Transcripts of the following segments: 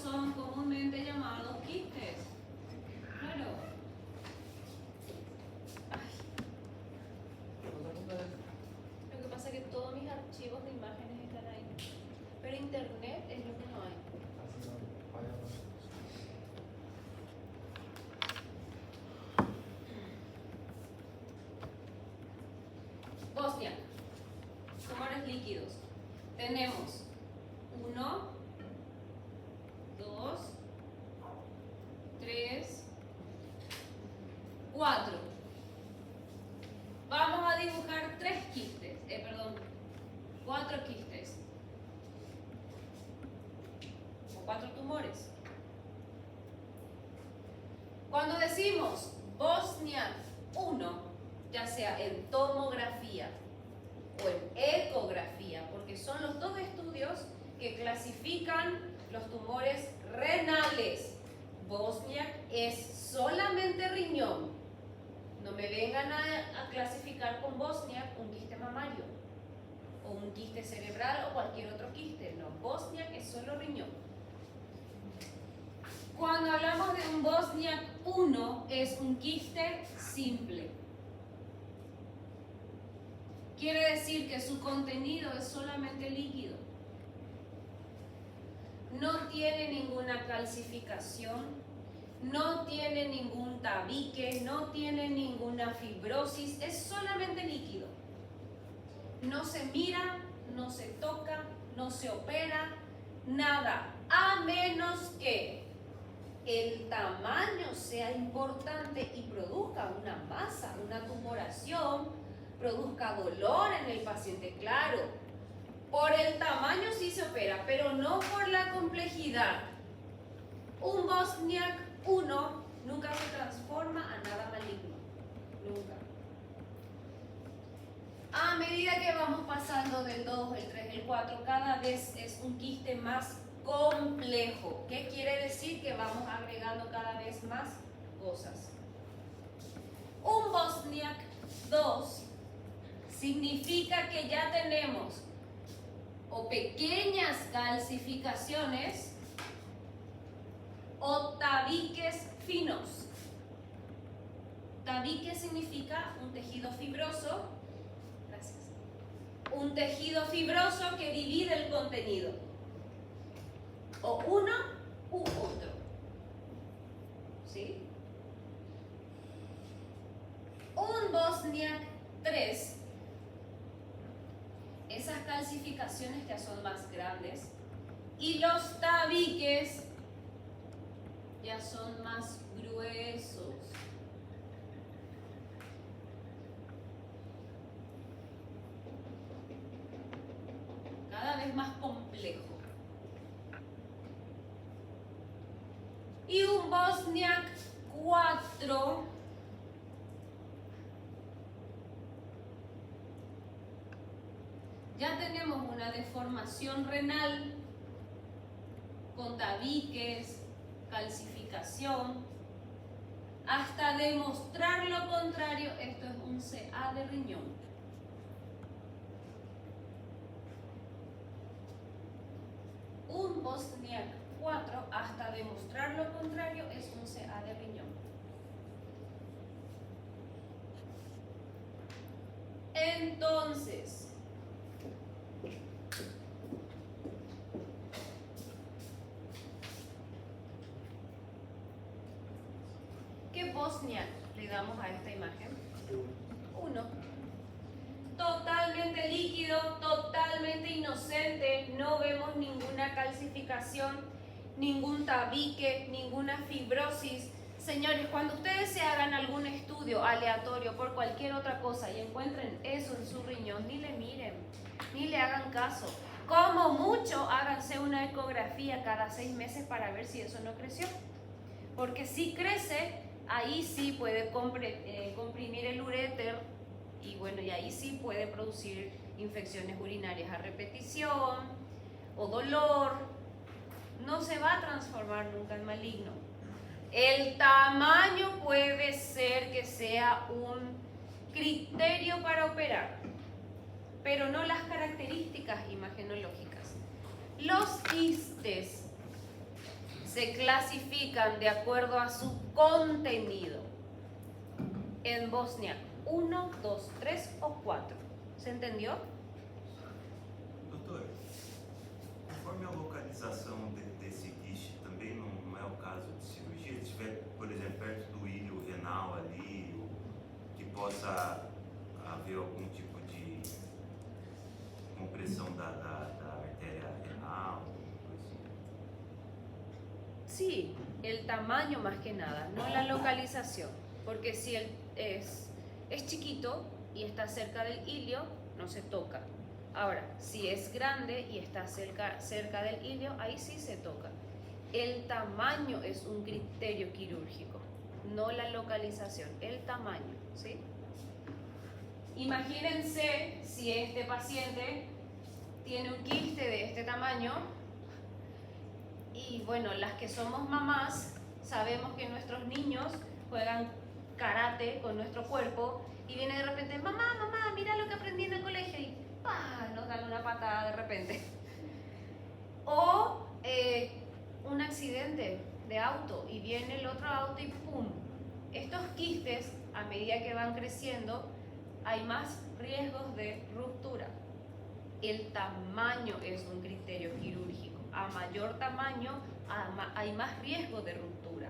son comúnmente llamados quistes. Claro. Lo que pasa es que todos mis archivos de imágenes están ahí. Pero internet es lo que no hay. Bosnia. Tumores líquidos. Tenemos 1, 2, 3, 4. Vamos a dibujar 3 quistes, 4 quistes. O 4 tumores. Cuando decimos Bosnia 1, ya sea en tomografía o en ecografía, porque son los dos estudios que clasifican los tumores renales. Bosnia es solamente riñón. No me vengan a clasificar con Bosnia un quiste mamario o un quiste cerebral o cualquier otro quiste. No, Bosnia es solo riñón. Cuando hablamos de un Bosnia 1, es un quiste simple. Quiere decir que su contenido es solamente líquido. No tiene ninguna calcificación, no tiene ningún tabique, no tiene ninguna fibrosis, es solamente líquido. No se mira, no se toca, no se opera, nada, a menos que el tamaño sea importante y produzca una masa, una tumoración, produzca dolor en el paciente, claro. Por el tamaño sí se opera, pero no por la complejidad. Un Bosniak 1 nunca se transforma a nada maligno, nunca. A medida que vamos pasando del 2, el 3, el 4, cada vez es un quiste más complejo. ¿Qué quiere decir? Que vamos agregando cada vez más cosas. Un Bosniak 2 significa que ya tenemos o pequeñas calcificaciones o tabiques finos. Tabique significa un tejido fibroso. Gracias. Un tejido fibroso que divide el contenido. O uno u otro. ¿Sí? Un Bosniak 3. Esas calcificaciones ya son más grandes y los tabiques ya son más gruesos. Cada vez más complejo. Y un Bosniak 4 ya tenemos una deformación renal con tabiques, calcificación. Hasta demostrar lo contrario, esto es un CA de riñón. Un Bosniak 4, hasta demostrar lo contrario, es un CA de riñón. Entonces, ¿qué Bosniak le damos a esta imagen? 1. Totalmente líquido, totalmente inocente, no vemos ninguna calcificación, ningún tabique, ninguna fibrosis. Señores, cuando ustedes se hagan algún estudio aleatorio por cualquier otra cosa y encuentren eso en su riñón, ni le miren, ni le hagan caso. Como mucho, háganse una ecografía cada 6 meses para ver si eso no creció. Porque si crece, ahí sí puede comprimir el uréter y bueno, y ahí sí puede producir infecciones urinarias a repetición o dolor. No se va a transformar nunca en maligno. El tamaño puede ser que sea un criterio para operar, pero no las características imagenológicas. Los quistes se clasifican de acuerdo a su contenido. En bosniaco, 1, 2, 3 o 4. ¿Se entendió? Doutor, conforme a localização desse quiste, também não é o caso de cirurgia? Se estiver, por exemplo, perto do ilho renal ali, que possa haver algum tipo de compressão da artéria renal, assim. Sí, el tamaño más que nada, no la localización. Porque si es chiquito y está cerca del ilio, no se toca. Ahora, si es grande y está cerca del ilio, ahí sí se toca. El tamaño es un criterio quirúrgico, no la localización, el tamaño, ¿sí? Imagínense si este paciente tiene un quiste de este tamaño y bueno, las que somos mamás sabemos que nuestros niños juegan karate con nuestro cuerpo y viene de repente, mamá, mira lo que aprendí en el colegio y ¡pah! Nos dan una patada de repente. O un accidente de auto y viene el otro auto y ¡pum! Estos quistes, a medida que van creciendo, hay más riesgos de ruptura. El tamaño es un criterio quirúrgico. A mayor tamaño, hay más riesgo de ruptura.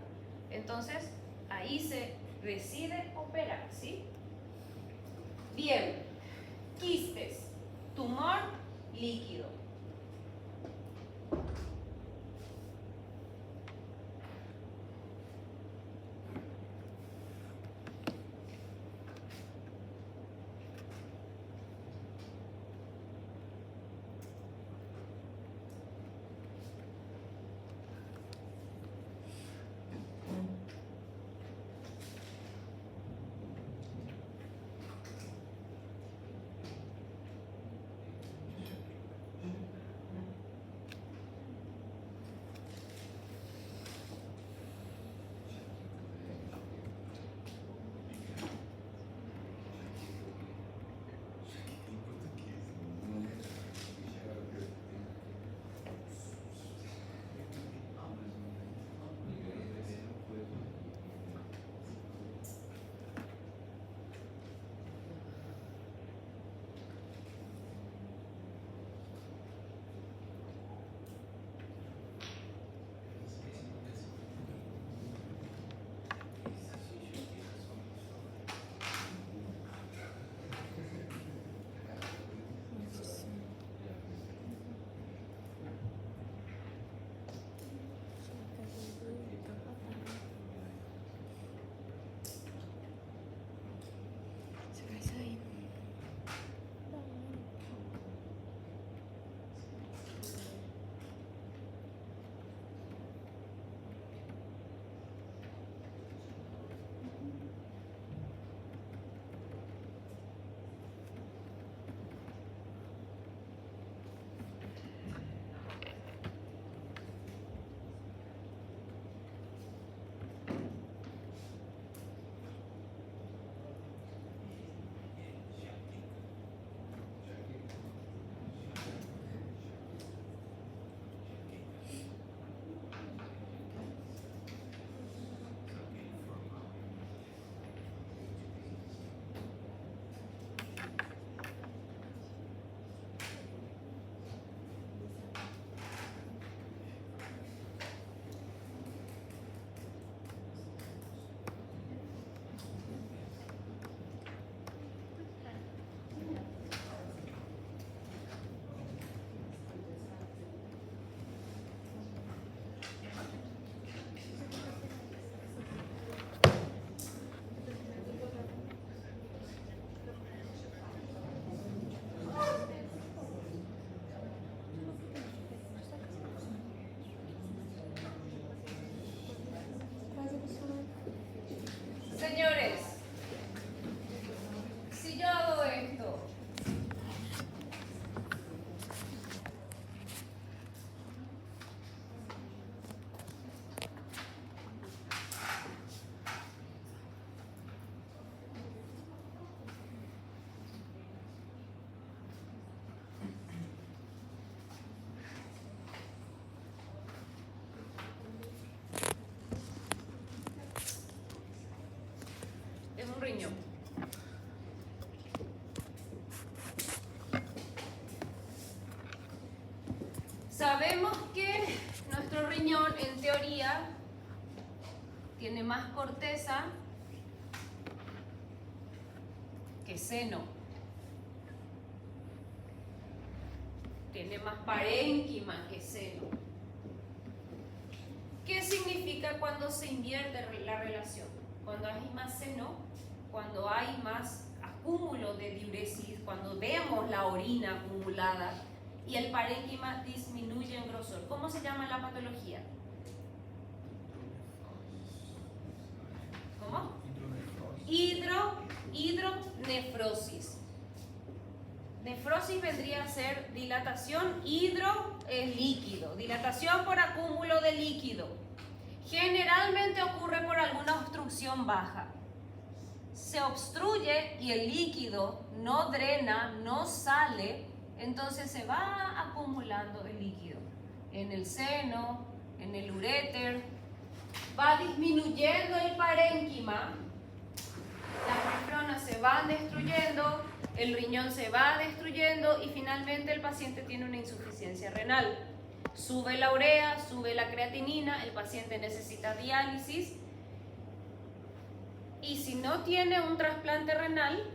Entonces, ahí se decide operar, ¿sí? Bien, quistes, tumor líquido. Señores, si yo hago esto, riñón. Sabemos que nuestro riñón, en teoría, tiene más corteza que seno. Tiene más parénquima que seno. ¿Qué significa cuando se invierte la relación? Cuando hay más seno, cuando hay más acúmulo de diuresis, cuando vemos la orina acumulada y el parénquima disminuye en grosor. ¿Cómo se llama la patología? ¿Cómo? Hidronefrosis. Nefrosis vendría a ser dilatación, hidro es líquido, dilatación por acúmulo de líquido. Generalmente ocurre por alguna obstrucción baja. Se obstruye y el líquido no drena, no sale, entonces se va acumulando el líquido en el seno, en el uréter, va disminuyendo el parénquima, las nefronas se van destruyendo, el riñón se va destruyendo y finalmente el paciente tiene una insuficiencia renal. Sube la urea, sube la creatinina, el paciente necesita diálisis y si no tiene un trasplante renal,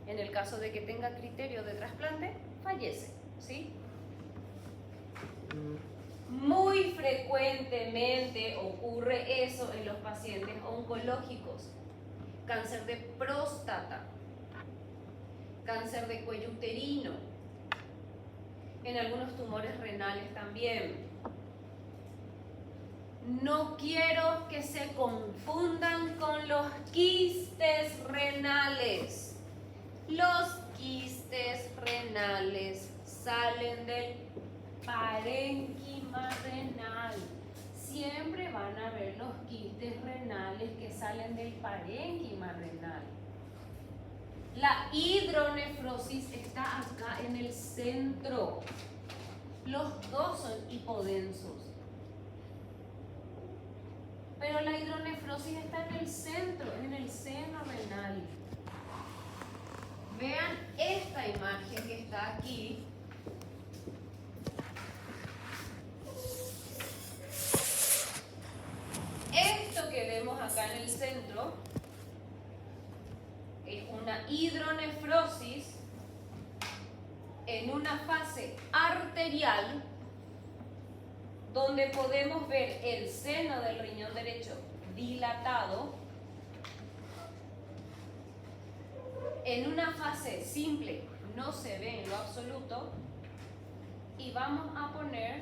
en el caso de que tenga criterio de trasplante, fallece, ¿sí? Muy frecuentemente ocurre eso en los pacientes oncológicos. Cáncer de próstata, cáncer de cuello uterino, en algunos tumores renales también. No quiero que se confundan con los quistes renales. Los quistes renales salen del parénquima renal. Siempre van a haber los quistes renales que salen del parénquima renal. La hidronefrosis está acá en el centro. Los dos son hipodensos. Pero la hidronefrosis está en el centro, en el seno renal. Vean esta imagen que está aquí. Esto que vemos acá en el centro es una hidronefrosis en una fase arterial donde podemos ver el seno del riñón derecho dilatado. En una fase simple no se ve en lo absoluto y vamos a poner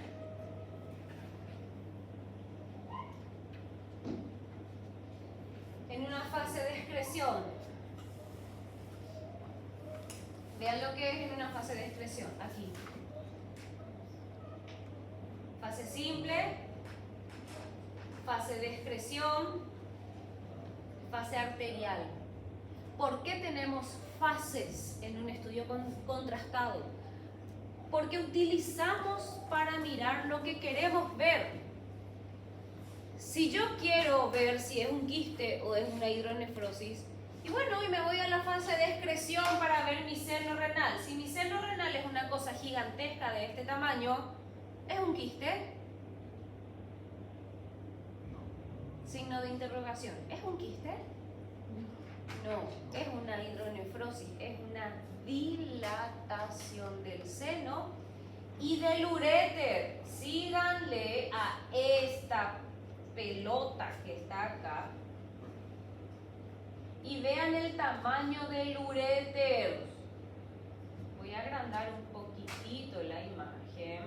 en una fase de excreción. Vean lo que es en una fase de excreción, aquí. Fase simple, fase de excreción, fase arterial. ¿Por qué tenemos fases en un estudio contrastado? Porque utilizamos para mirar lo que queremos ver. Si yo quiero ver si es un quiste o es una hidronefrosis, y bueno, hoy me voy a la fase de excreción para ver mi seno renal. Si mi seno renal es una cosa gigantesca de este tamaño, ¿es un quiste? Signo de interrogación. ¿Es un quiste? No, es una hidronefrosis, es una dilatación del seno y del uréter. Síganle a esta pelota que está acá y vean el tamaño del uréter. Voy a agrandar un poquitito la imagen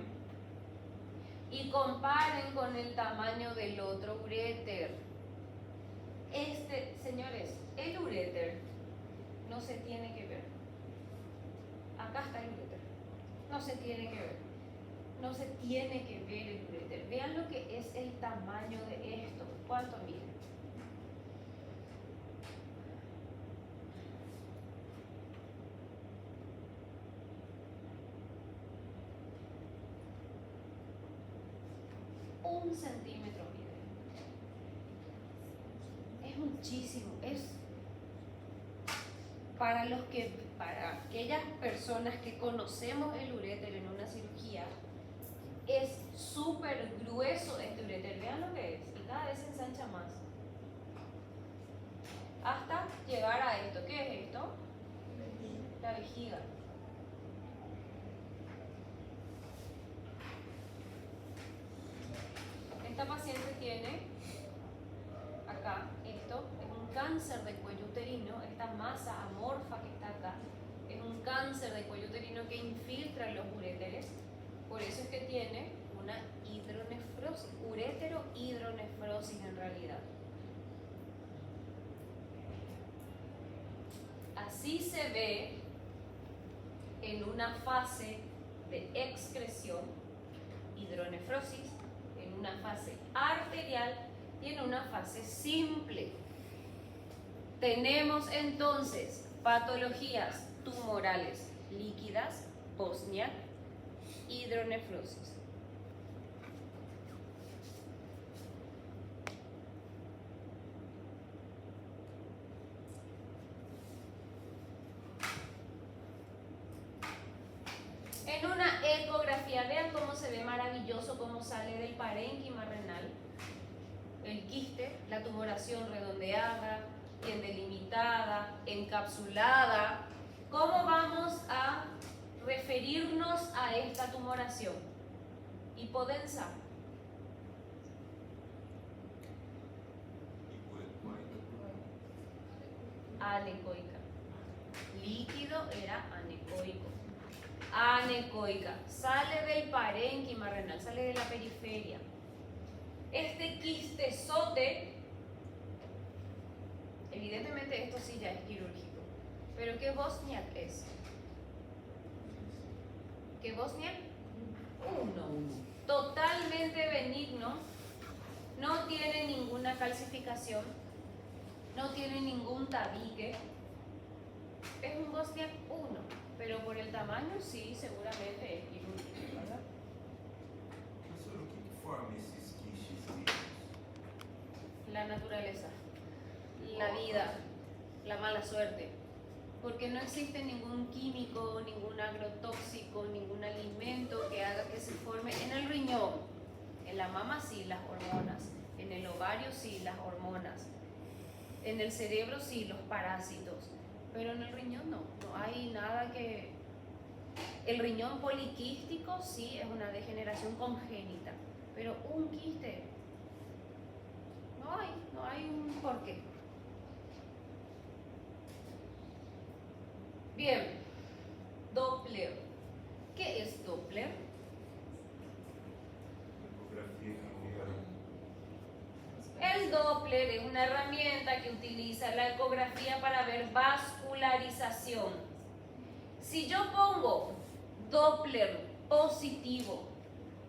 y comparen con el tamaño del otro uréter. Señores, el uréter no se tiene que ver. Acá está el uréter. No se tiene que ver. No se tiene que ver el uréter. Vean lo que es el tamaño de esto. ¿Cuánto mide? Un centímetro mide. Es muchísimo. Es para aquellas personas que conocemos el uréter en una cirugía, es súper grueso este uréter. Vean lo que es, y cada vez se ensancha más. Hasta llegar a esto. ¿Qué es esto? La vejiga. Esta paciente tiene acá, esto es un cáncer de cuello uterino, esta masa amorfa que está acá, es un cáncer de cuello uterino que infiltra en los uréteres, por eso es que tiene una hidronefrosis, urétero-hidronefrosis en realidad. Así se ve en una fase de excreción, hidronefrosis, en una fase arterial y en una fase simple. Tenemos entonces patologías tumorales líquidas, Bosniak, hidronefrosis. En una ecografía, vean cómo se ve maravilloso cómo sale del parénquima renal el quiste, la tumoración redondeada, bien delimitada, encapsulada. ¿Cómo vamos a referirnos a esta tumoración? Hipodensa. Anecoica. Líquido era anecoico. Anecoica. Sale del parénquima renal, sale de la periferia. Este quistezote, evidentemente esto sí ya es quirúrgico, pero ¿qué Bosniak es? ¿Qué Bosniak? Uno. Totalmente benigno, no tiene ninguna calcificación, no tiene ningún tabique, es un Bosniak 1, pero por el tamaño sí, seguramente es quirúrgico, ¿verdad? Professor, o que forma esses quistes líquidos? La naturaleza, la vida, la mala suerte, porque no existe ningún químico, ningún agrotóxico, ningún alimento que haga que se forme en el riñón. En la mama sí, las hormonas, en el ovario sí, las hormonas, en el cerebro sí, los parásitos, pero en el riñón no hay nada que... El riñón poliquístico sí es una degeneración congénita, pero un quiste no hay un porqué. Bien, Doppler. ¿Qué es Doppler? Ecografia El Doppler es una herramienta que utiliza la ecografía para ver vascularización. Si yo pongo Doppler positivo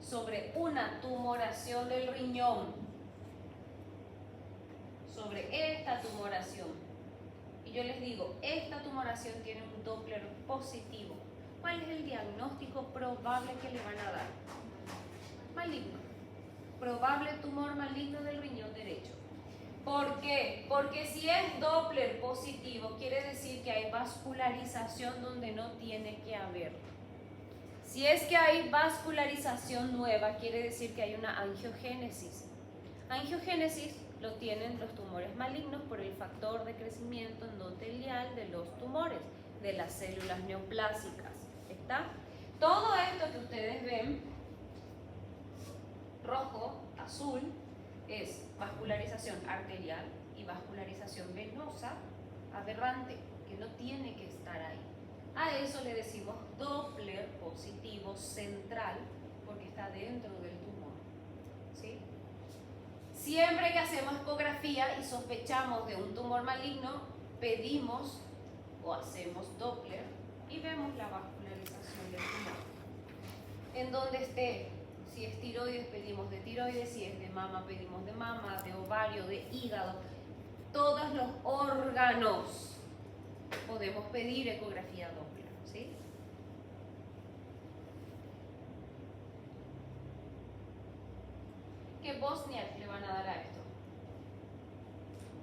sobre una tumoración del riñón, sobre esta tumoración, y yo les digo, esta tumoración tiene un Doppler positivo, ¿cuál es el diagnóstico probable que le van a dar? Maligno. Probable tumor maligno del riñón derecho. ¿Por qué? Porque si es Doppler positivo, quiere decir que hay vascularización donde no tiene que haber. Si es que hay vascularización nueva, quiere decir que hay una angiogénesis. Angiogénesis lo tienen los tumores malignos por el factor de crecimiento endotelial de los tumores, de las células neoplásicas. ¿Está? Todo esto que ustedes ven, rojo, azul, es vascularización arterial y vascularización venosa aberrante, que no tiene que estar ahí. A eso le decimos Doppler positivo central, porque está dentro del tumor. ¿Sí? Siempre que hacemos ecografía y sospechamos de un tumor maligno, pedimos o hacemos Doppler y vemos la vascularización del tumor. En donde esté, si es tiroides pedimos de tiroides, si es de mama pedimos de mama, de ovario, de hígado, todos los órganos podemos pedir ecografía Doppler, ¿sí? ¿Qué Bosniak le van a dar a esto?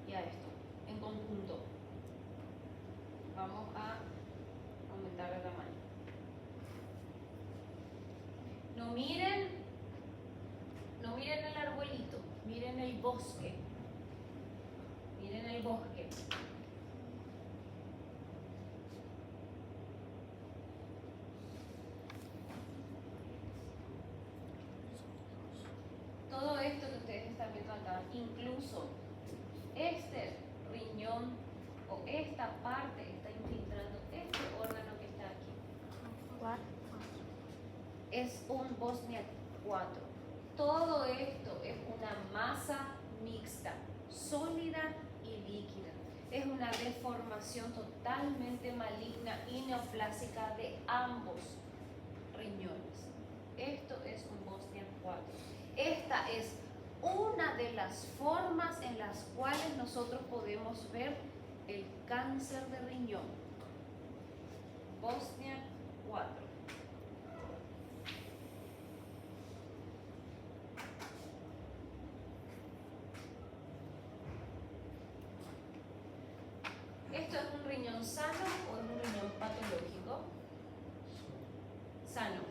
Y a esto, en conjunto. Vamos a aumentar el tamaño. No miren el arbolito, miren el bosque. Miren el bosque. Todo esto que ustedes están viendo acá, incluso este riñón o esta parte está infiltrando este órgano que está aquí. Es un Bosnia 4. Todo esto es una masa mixta, sólida y líquida. Es una deformación totalmente maligna y neoplásica de ambos riñones. Esto es un Bosnia 4. Esta es una de las formas en las cuales nosotros podemos ver el cáncer de riñón. Bosnia 4. ¿Esto es un riñón sano o es un riñón patológico? Sano.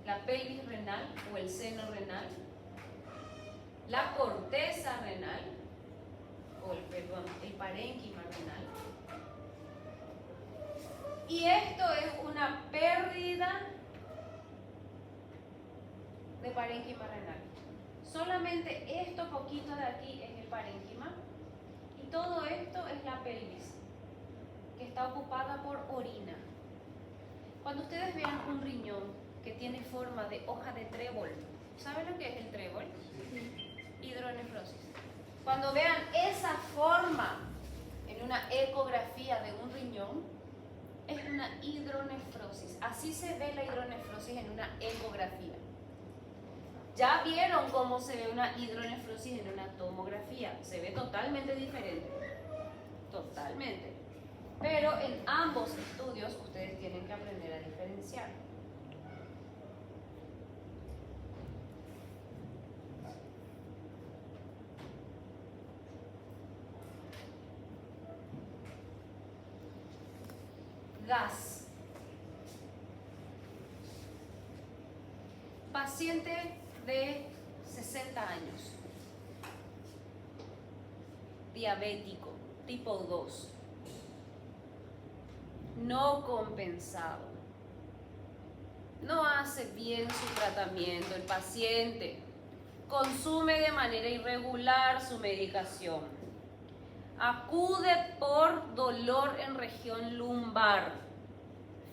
La pelvis renal o el seno renal, la corteza renal o el parénquima renal. Y esto es una pérdida de parénquima renal. Solamente esto poquito de aquí es el parénquima y todo esto es la pelvis, que está ocupada por orina. Cuando ustedes vean un riñón que tiene forma de hoja de trébol, ¿saben lo que es el trébol? Hidronefrosis. Cuando vean esa forma en una ecografía de un riñón, es una hidronefrosis. Así se ve la hidronefrosis en una ecografía. Ya vieron cómo se ve una hidronefrosis en una tomografía. Se ve totalmente diferente. Totalmente. Pero en ambos estudios ustedes tienen que aprender a diferenciar. Gas. Paciente de 60 años. Diabético, tipo 2. No compensado. No hace bien su tratamiento. El paciente consume de manera irregular su medicación. Acude por dolor en región lumbar,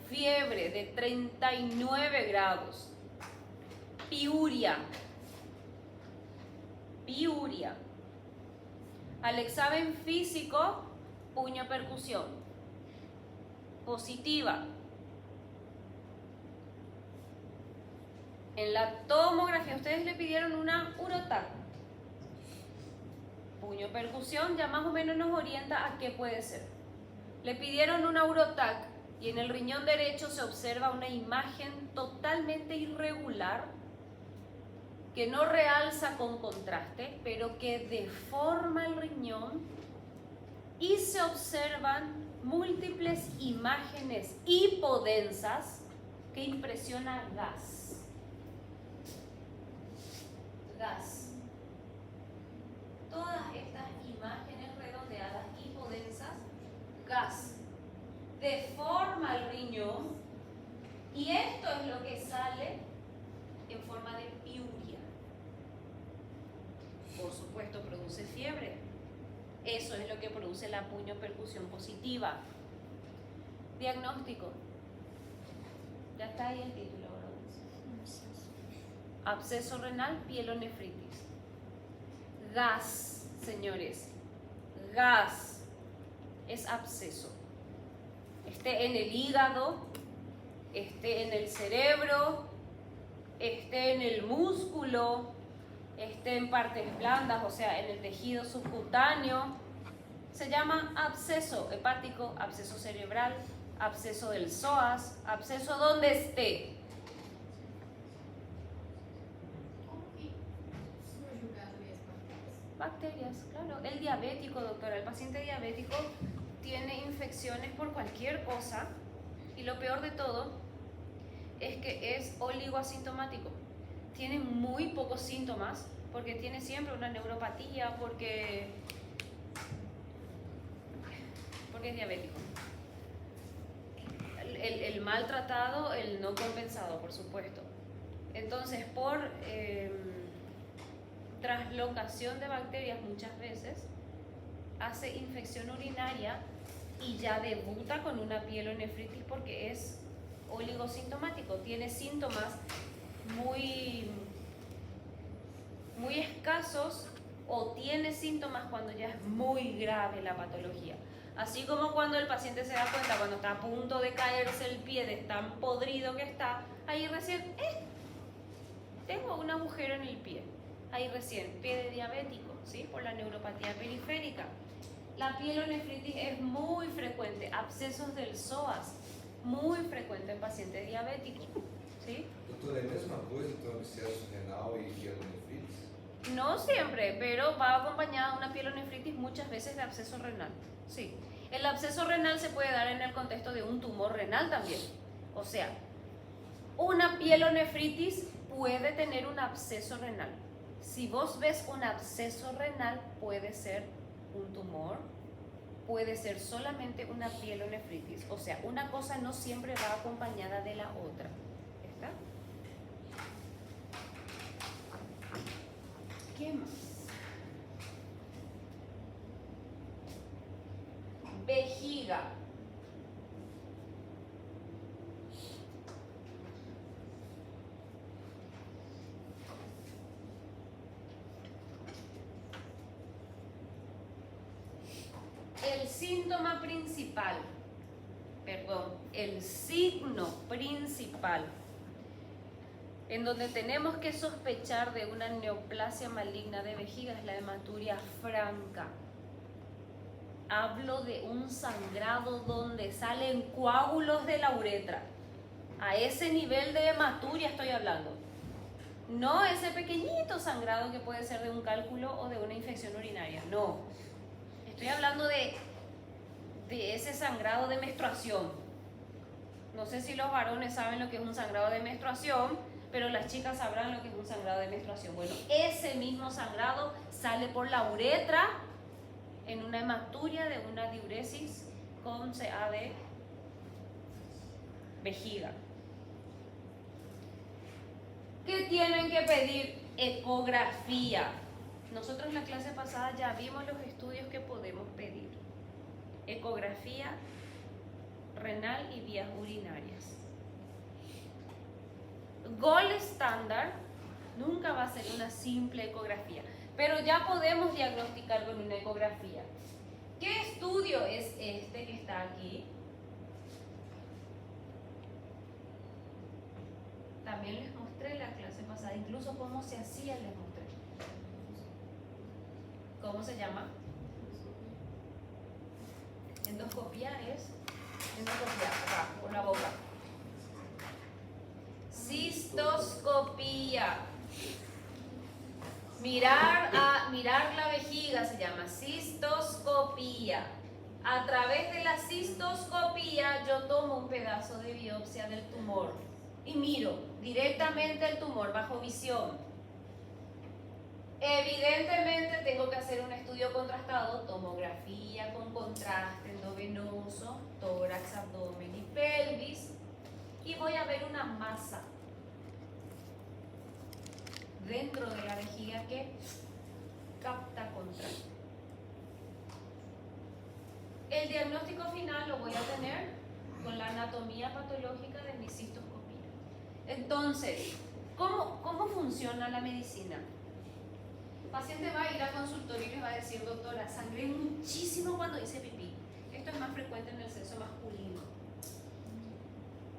fiebre de 39 grados, piuria. Al examen físico, puño percusión, positiva. En la tomografía, ustedes le pidieron una urotac. Puño percusión ya más o menos nos orienta a qué puede ser. Le pidieron una urotac y en el riñón derecho se observa una imagen totalmente irregular que no realza con contraste, pero que deforma el riñón y se observan múltiples imágenes hipodensas que impresiona gas. Gas. Todas estas imágenes redondeadas hipodensas, gas, deforma el riñón y esto es lo que sale en forma de piuria. Por supuesto produce fiebre. Eso es lo que produce la puño percusión positiva. Diagnóstico. Ya está ahí el título, ¿verdad? Absceso renal, pielonefritis. Gas, señores, gas es absceso. Esté en el hígado, esté en el cerebro, esté en el músculo, esté en partes blandas, o sea, en el tejido subcutáneo. Se llama absceso hepático, absceso cerebral, absceso del psoas, absceso donde esté. Bacterias, claro. El diabético, doctora, el paciente diabético tiene infección infecciones por cualquier cosa, y lo peor de todo es que es oligoasintomático. Tiene muy pocos síntomas porque tiene siempre una neuropatía, porque es diabético. El maltratado, el no compensado, por supuesto. Entonces, por traslocación de bacterias muchas veces, hace infección urinaria y ya debuta con una pielonefritis porque es oligosintomático. Tiene síntomas muy escasos o tiene síntomas cuando ya es muy grave la patología. Así como cuando el paciente se da cuenta, cuando está a punto de caerse el pie de tan podrido que está, ahí recién, tengo un agujero en el pie. Ahí recién, pie de diabético, ¿sí? Por la neuropatía periférica. La pielonefritis es muy frecuente, abscesos del psoas, muy frecuente en pacientes diabéticos, ¿sí? Doutora, é a mesma coisa ter um abscesso renal e pielonefritis? No siempre, pero va acompañada una pielonefritis muchas veces de absceso renal. Sí. El absceso renal se puede dar en el contexto de un tumor renal también. O sea, una pielonefritis puede tener un absceso renal. Si vos ves un absceso renal, puede ser un tumor, puede ser solamente una pielonefritis. O sea, una cosa no siempre va acompañada de la otra. ¿Está? ¿Qué más? Vejiga. El síntoma principal, el signo principal en donde tenemos que sospechar de una neoplasia maligna de vejiga es la hematuria franca. Hablo de un sangrado donde salen coágulos de la uretra. A ese nivel de hematuria estoy hablando. No ese pequeñito sangrado que puede ser de un cálculo o de una infección urinaria. No. Estoy hablando de ese sangrado de menstruación. No sé si los varones saben lo que es un sangrado de menstruación, pero las chicas sabrán lo que es un sangrado de menstruación. Bueno, ese mismo sangrado sale por la uretra en una hematuria de una diuresis con CA de vejiga. ¿Qué tienen que pedir? Ecografía. Nosotros en la clase pasada ya vimos los estudios que podemos pedir. Ecografía renal y vías urinarias. Gold estándar nunca va a ser una simple ecografía, pero ya podemos diagnosticar con una ecografía. ¿Qué estudio es este que está aquí? También les mostré la clase pasada, incluso cómo se hacía les mostré. ¿Cómo se llama? Endoscopía es endoscopía, acá, por la boca. Cistoscopía. Mirar la vejiga se llama cistoscopía. A través de la cistoscopía yo tomo un pedazo de biopsia del tumor y miro directamente el tumor bajo visión. Evidentemente tengo que hacer un estudio contrastado, tomografía con contraste endovenoso, tórax, abdomen y pelvis, y voy a ver una masa dentro de la vejiga que capta contraste. El diagnóstico final lo voy a tener con la anatomía patológica de mi cistoscopía. Entonces, ¿cómo funciona la medicina? El paciente va a ir al consultorio y les va a decir: doctora, sangré muchísimo cuando hice pipí. Esto es más frecuente en el sexo masculino.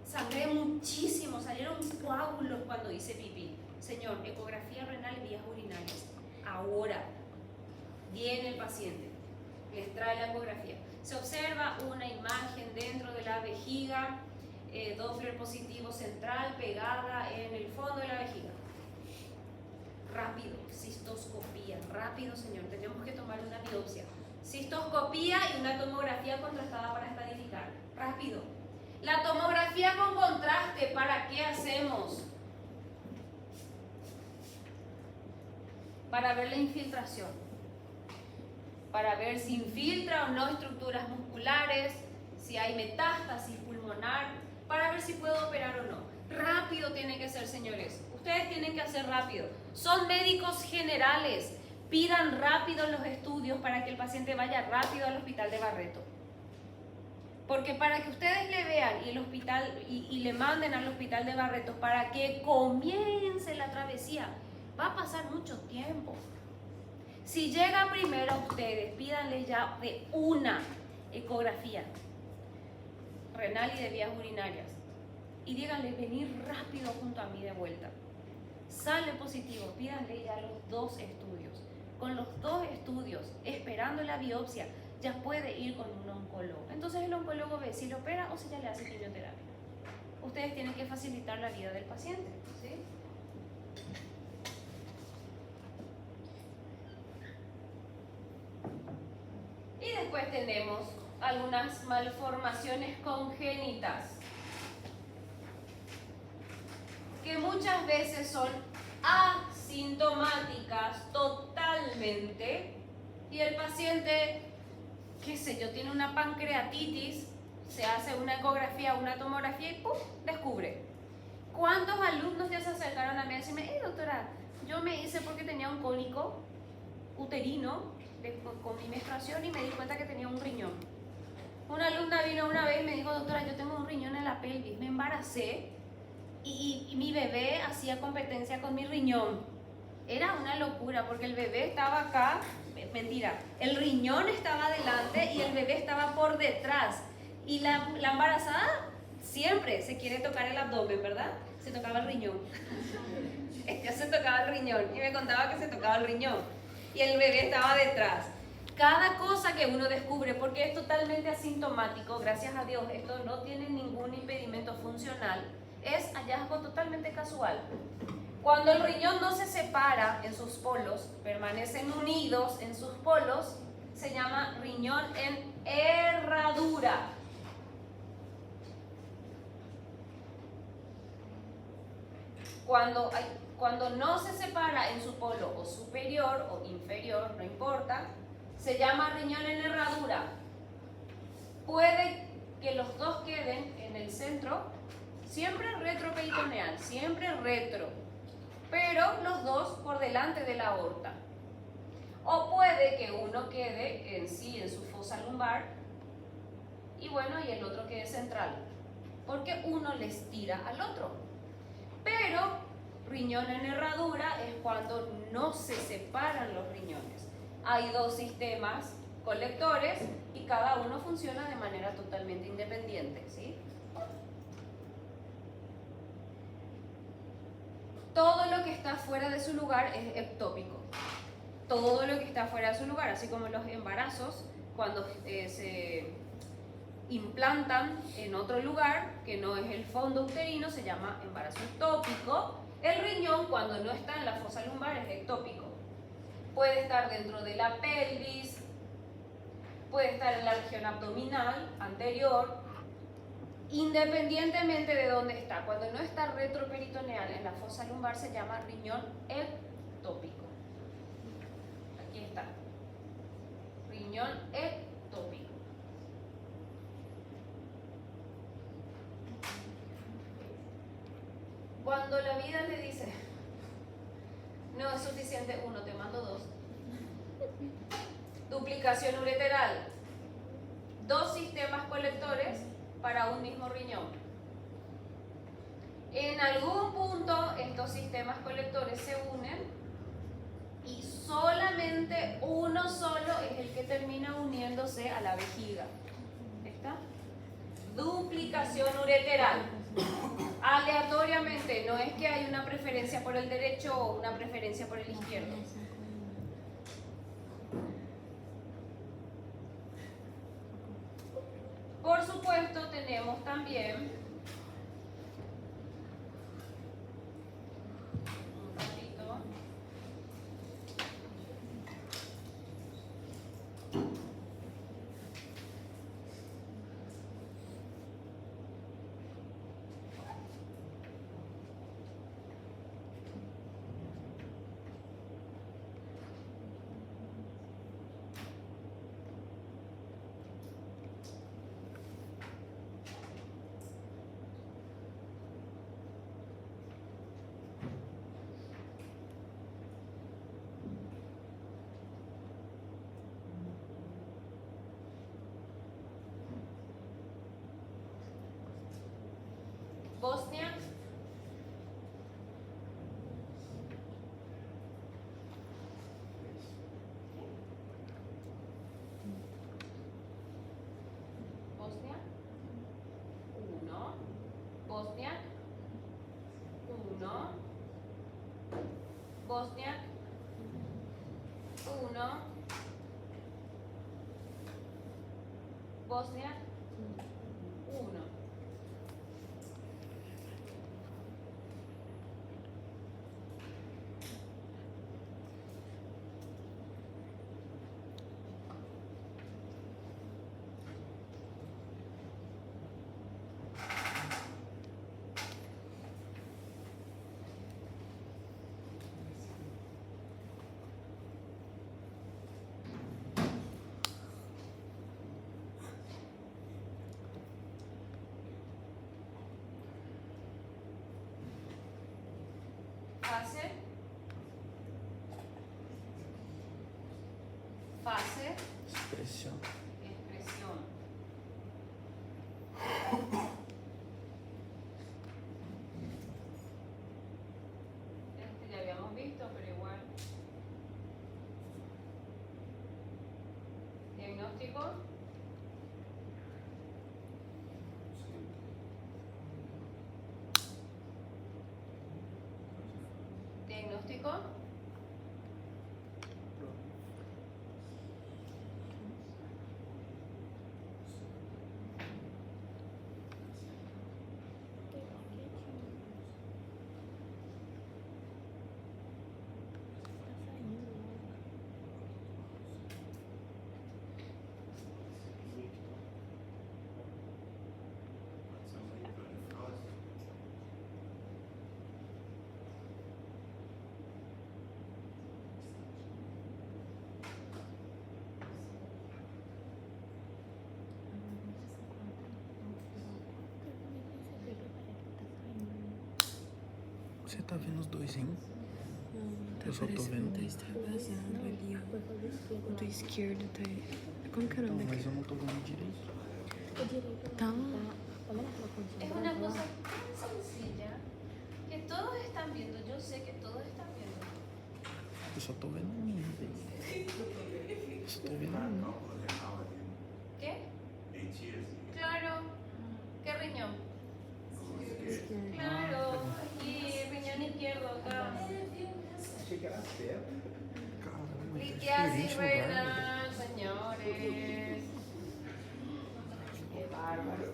Sangré muchísimo, salieron coágulos cuando hice pipí. Señor, ecografía renal y vías urinarias. Ahora viene el paciente, les trae la ecografía. Se observa una imagen dentro de la vejiga, Doppler positivo central pegada en el fondo de la vejiga. Rápido, cistoscopía, rápido, señor, tenemos que tomar una biopsia. Cistoscopía y una tomografía contrastada para estadificar. rápido. La tomografía con contraste, ¿para qué hacemos? Para ver la infiltración, para ver si infiltra o no estructuras musculares, si hay metástasis pulmonar, para ver si puedo operar o no. Rápido tiene que ser, señores. Ustedes tienen que hacer rápido. Son médicos generales. Pidan rápido los estudios para que el paciente vaya rápido al hospital de Barreto. Porque para que ustedes le vean y le manden al hospital de Barreto para que comience la travesía, va a pasar mucho tiempo. Si llega primero a ustedes, pídanle ya de una ecografía renal y de vías urinarias y díganle venir rápido junto a mí de vuelta. Sale positivo, pídanle ya los 2 estudios. Con los 2 estudios, esperando la biopsia, ya puede ir con un oncólogo. Entonces el oncólogo ve si lo opera o si ya le hace quimioterapia. Ustedes tienen que facilitar la vida del paciente, ¿sí? Y después tenemos algunas malformaciones congénitas que muchas veces son asintomáticas totalmente y el paciente, qué sé yo, tiene una pancreatitis, se hace una ecografía, una tomografía y ¡pum!, descubre. ¿Cuántos alumnos ya se acercaron a mí a decirme, doctora, yo me hice porque tenía un cólico uterino con mi menstruación y me di cuenta que tenía un riñón? Una alumna vino una vez y me dijo, doctora, yo tengo un riñón en la pelvis, me embaracé y mi bebé hacía competencia con mi riñón. Era una locura porque el bebé estaba acá, mentira, el riñón estaba adelante y el bebé estaba por detrás. Y la embarazada siempre se quiere tocar el abdomen, ¿verdad? Se tocaba el riñón. Ella se tocaba el riñón y me contaba que se tocaba el riñón. Y el bebé estaba detrás. Cada cosa que uno descubre, porque es totalmente asintomático, gracias a Dios, esto no tiene ningún impedimento funcional, es hallazgo totalmente casual. Cuando el riñón no se separa en sus polos, permanecen unidos en sus polos, se llama riñón en herradura. Cuando no se separa en su polo o superior o inferior, no importa, se llama riñón en herradura. Puede que los dos queden en el centro, siempre retroperitoneal, siempre retro, pero los dos por delante de la aorta. O puede que uno quede en sí, en su fosa lumbar, y bueno, y el otro quede central, porque uno les tira al otro. Pero riñón en herradura es cuando no se separan los riñones. Hay 2 sistemas colectores y cada uno funciona de manera totalmente independiente, ¿sí? Todo lo que está fuera de su lugar es ectópico. Todo lo que está fuera de su lugar, así como los embarazos, cuando se implantan en otro lugar que no es el fondo uterino, se llama embarazo ectópico. El riñón, cuando no está en la fosa lumbar, es ectópico. Puede estar dentro de la pelvis, puede estar en la región abdominal anterior, independientemente de dónde está. Cuando no está retroperitoneal en la fosa lumbar se llama riñón ectópico. Aquí está. Riñón ectópico. Cuando la vida le dice, no es suficiente uno, te mando 2. Duplicación ureteral. 2 sistemas colectores para un mismo riñón. En algún punto estos sistemas colectores se unen y solamente uno solo es el que termina uniéndose a la vejiga. ¿Está? Duplicación ureteral. Aleatoriamente, no es que hay una preferencia por el derecho o una preferencia por el izquierdo. Por supuesto, tenemos también un ratito. Bosnia. Bosnia. 1. Bosnia. 1. Bosnia. 1. Bosnia. 1. Fase. Fase. Expresión. Expresión. Este ya habíamos visto, pero igual. Diagnóstico. Diagnóstico. Pode ser uma hidronefrose. Você tá vendo os dois, hein? Não, Eu só tô vendo. tá extravasando ali, ó. O do esquerdo tá. Como que é o Não, nome mas daquele? eu não tô vendo direito. Tá. Es una cosa tan sencilla que todos están viendo. Yo sé que todos están viendo. Eu só tô vendo a minha. Eu só tô vendo a Tá, minha. cálculo renal ali. ¿Qué? Litíase. Claro. ¿Qué riñón? Claro. Aquí, riñón izquierdo acá. Achei que era certo. Caramba, tá Litiasis diferente o lugar. renal, señores. Qué bárbaro.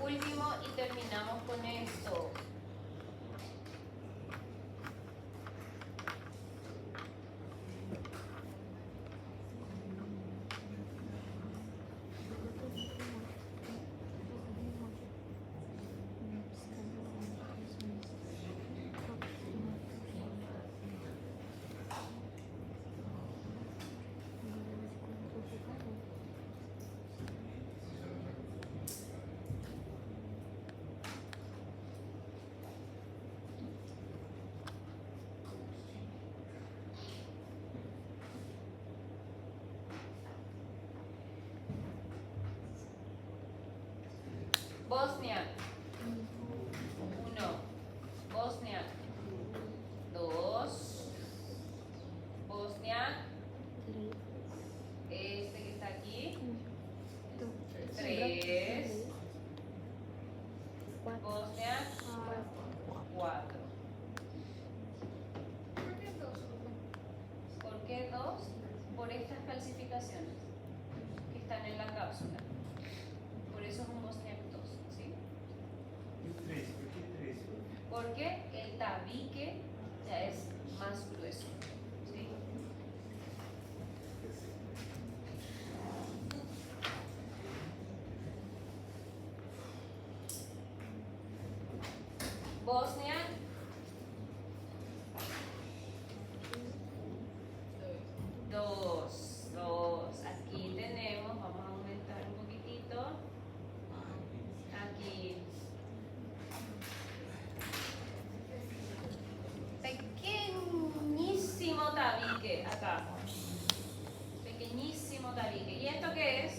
Último y terminamos con esto. Bosnia. 1. Bosnia. 2. Bosnia. Este que está aquí. 3. Bosnia. 4. ¿Por qué 2? Por estas calcificaciones que están en la cápsula. Por eso es un Bosniak 2, ¿sí? E o 3? Por que 3? Porque el tabique ya es más grueso, ¿sí? Bosnia. 2. Aquí tenemos, vamos a aumentar un poquitito. Aquí. Pequeñísimo tabique acá. Pequeñísimo tabique. ¿Y esto qué es?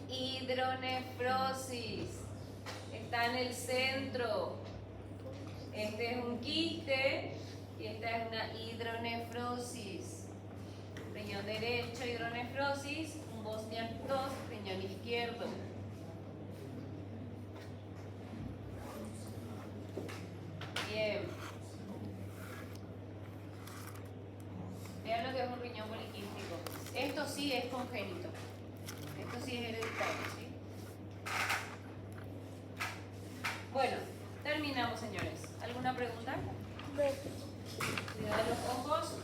Hidronefrosis. Está en el centro. Este es un quiste y esta es una hidronefrosis. Riñón derecho, hidronefrosis. Un Bosniak 2, riñón izquierdo. Bien. Vean lo que es un riñón poliquístico. Esto sí es congénito. Esto sí es hereditario, ¿sí? Bueno, terminamos, señores. ¿Alguna pregunta? Cuidado de los ojos.